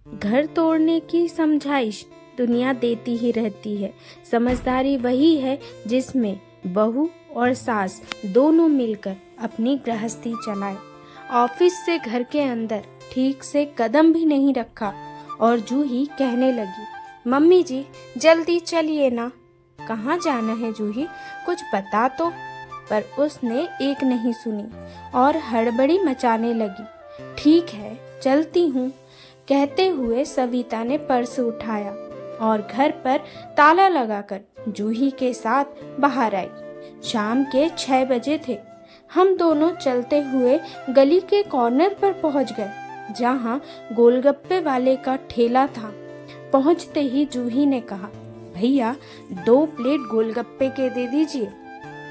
घर तोड़ने की समझाइश दुनिया देती ही रहती है। समझदारी वही है जिसमें बहू और सास दोनों मिलकर अपनी गृहस्थी चलाए। ऑफिस से घर के अंदर ठीक से कदम भी नहीं रखा और जूही कहने लगी, मम्मी जी जल्दी चलिए ना। कहाँ जाना है जूही, कुछ बता तो। पर उसने एक नहीं सुनी और हड़बड़ी मचाने लगी। ठीक है चलती हूँ, कहते हुए सविता ने पर्स उठाया और घर पर ताला लगाकर जूही के साथ बाहर आई। शाम के 6 बजे थे। हम दोनों चलते हुए गली के कॉर्नर पर पहुंच गए जहां गोलगप्पे वाले का ठेला था। पहुंचते ही जूही ने कहा, भैया 2 प्लेट गोलगप्पे के दे दीजिए।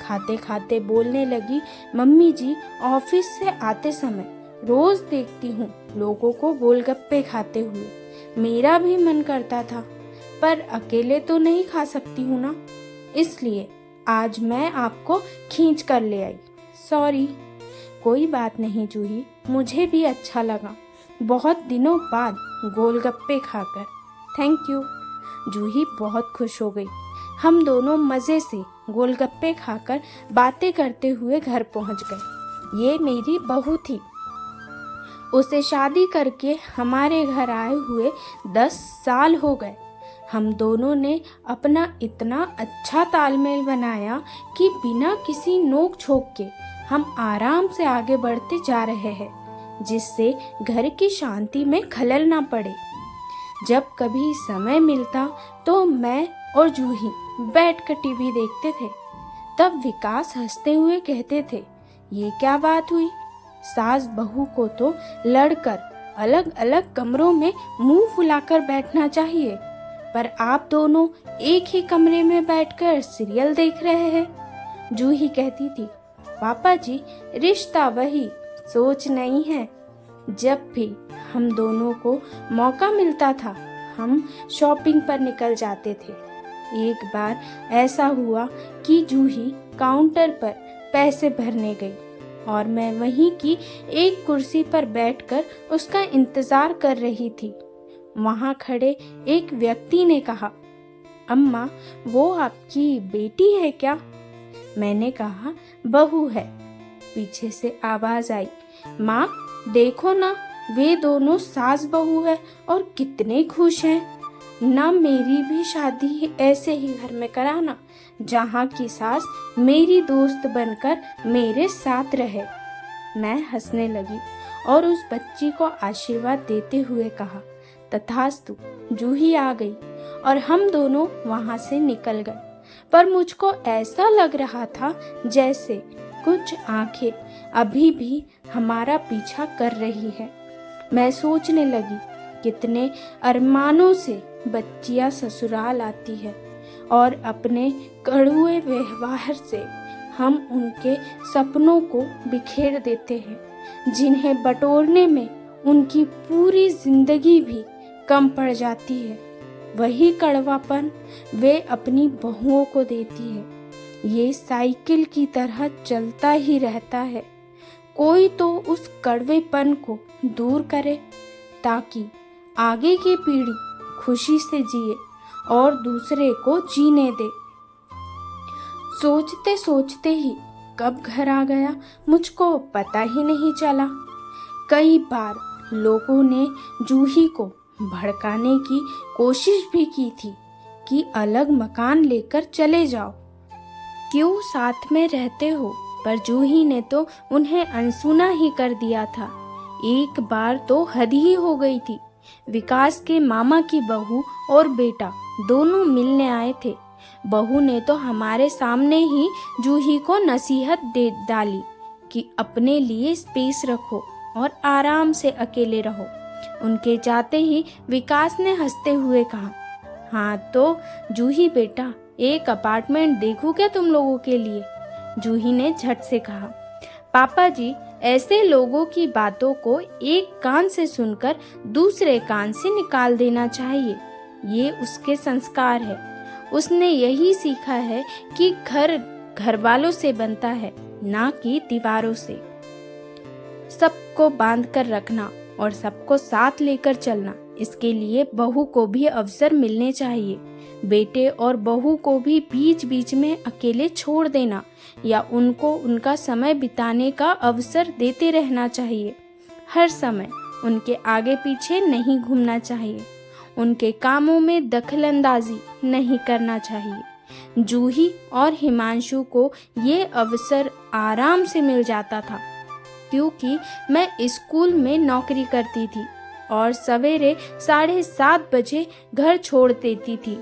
खाते खाते बोलने लगी, मम्मी जी ऑफिस से आते समय रोज देखती हूँ लोगों को गोलगप्पे खाते हुए। मेरा भी मन करता था पर अकेले तो नहीं खा सकती हूँ ना, इसलिए आज मैं आपको खींच कर ले आई। सॉरी। कोई बात नहीं जूही, मुझे भी अच्छा लगा बहुत दिनों बाद गोलगप्पे खाकर। Thank you. जूही बहुत खुश हो गई। हम दोनों मज़े से गोलगप्पे खाकर बातें करते हुए घर पहुंच गए। ये मेरी बहू थी। उसे शादी करके हमारे घर आए हुए 10 साल हो गए। हम दोनों ने अपना इतना अच्छा तालमेल बनाया कि बिना किसी नोक झोंक के हम आराम से आगे बढ़ते जा रहे हैं, जिससे घर की शांति में खलल ना पड़े। जब कभी समय मिलता तो मैं और जूही बैठकर टीवी देखते थे। तब विकास हंसते हुए कहते थे, ये क्या बात हुई, सास बहू को तो लड़कर अलग अलग कमरों में मुंह फुलाकर बैठना चाहिए, पर आप दोनों एक ही कमरे में बैठकर सीरियल देख रहे हैं। जूही कहती थी, पापा जी रिश्ता वही, सोच नहीं है। जब भी हम दोनों को मौका मिलता था हम शॉपिंग पर निकल जाते थे। एक बार ऐसा हुआ कि जूही काउंटर पर पैसे भरने गई और मैं वहीं की एक कुर्सी पर बैठकर उसका इंतजार कर रही थी। वहां खड़े एक व्यक्ति ने कहा, अम्मा वो आपकी बेटी है क्या? मैंने कहा, बहू है। पीछे से आवाज आई, माँ देखो ना, वे दोनों सास बहू है और कितने खुश हैं। ना मेरी भी शादी ऐसे ही घर में कराना जहाँ की सास मेरी दोस्त बनकर मेरे साथ रहे। मैं हंसने लगी और उस बच्ची को आशीर्वाद देते हुए कहा, तथास्तु। जूही आ गई और हम दोनों वहां से निकल गए। पर मुझको ऐसा लग रहा था जैसे कुछ आंखें अभी भी हमारा पीछा कर रही है। मैं सोचने लगी, कितने अरमानों से बच्चियां ससुराल आती है और अपने कड़वे व्यवहार से हम उनके सपनों को बिखेर देते हैं, जिन्हें बटोरने में उनकी पूरी जिंदगी भी कम पड़ जाती है। वही कड़वापन वे अपनी बहुओं को देती है। ये साइकिल की तरह चलता ही रहता है। कोई तो उस कड़वेपन को दूर करे ताकि आगे की पीढ़ी खुशी से जिए और दूसरे को जीने दे। सोचते सोचते ही कब घर आ गया मुझको पता ही नहीं चला। कई बार लोगों ने जूही को भड़काने की कोशिश भी की थी कि अलग मकान लेकर चले जाओ, क्यों साथ में रहते हो, पर जूही ने तो उन्हें अनसुना ही कर दिया था। एक बार तो हद ही हो गई थी। विकास के मामा की बहू और बेटा दोनों मिलने आए थे। बहू ने तो हमारे सामने ही जूही को नसीहत दे डाली कि अपने लिए स्पेस रखो और आराम से अकेले रहो। उनके जाते ही विकास ने हंसते हुए कहा, हाँ तो जूही बेटा एक अपार्टमेंट देखूं क्या तुम लोगों के लिए? जूही ने झट से कहा, पापा जी ऐसे लोगों की बातों को एक कान से सुनकर दूसरे कान से निकाल देना चाहिए। ये उसके संस्कार है। उसने यही सीखा है कि घर वालों से बनता है, ना कि दीवारों से। सबको बांध कर रखना और सबको साथ लेकर चलना इसके लिए बहू को भी अवसर मिलने चाहिए। बेटे और बहू को भी बीच बीच में अकेले छोड़ देना या उनको उनका समय बिताने का अवसर देते रहना चाहिए। हर समय उनके आगे पीछे नहीं घूमना चाहिए। उनके कामों में दखलंदाजी नहीं करना चाहिए। जूही और हिमांशु को ये अवसर आराम से मिल जाता था, क्योंकि मैं स्कूल में नौकरी करती थी और सवेरे 7:30 बजे घर छोड़ देती थी।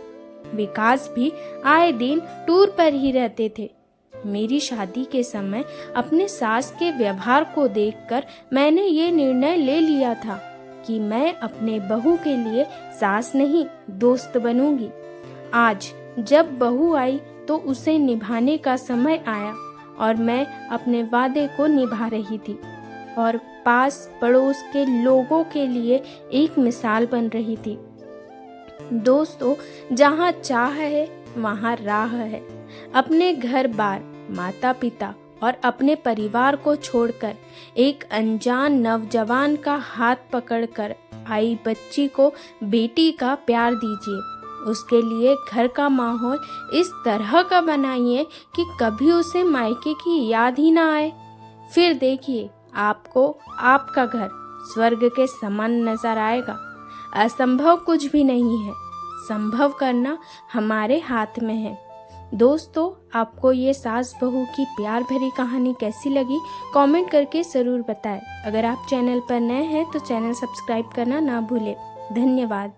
विकास भी आए दिन टूर पर ही रहते थे। मेरी शादी के समय अपने सास के व्यवहार को देखकर मैंने ये निर्णय ले लिया था कि मैं अपने बहू के लिए सास नहीं दोस्त बनूंगी। आज जब बहू आई तो उसे निभाने का समय आया और मैं अपने वादे को निभा रही थी और पास पड़ोस के लोगों के लिए एक मिसाल बन रही थी। दोस्तों, जहाँ चाह है वहाँ राह है। अपने घर बार, माता पिता और अपने परिवार को छोड़कर एक अनजान नौजवान का हाथ पकड़कर आई बच्ची को बेटी का प्यार दीजिए। उसके लिए घर का माहौल इस तरह का बनाइए कि कभी उसे मायके की याद ही ना आए। फिर देखिए, आपको आपका घर स्वर्ग के समान नजर आएगा। असंभव कुछ भी नहीं है, संभव करना हमारे हाथ में है। दोस्तों, आपको ये सास बहू की प्यार भरी कहानी कैसी लगी कमेंट करके ज़रूर बताएं। अगर आप चैनल पर नए हैं तो चैनल सब्सक्राइब करना ना भूलें। धन्यवाद।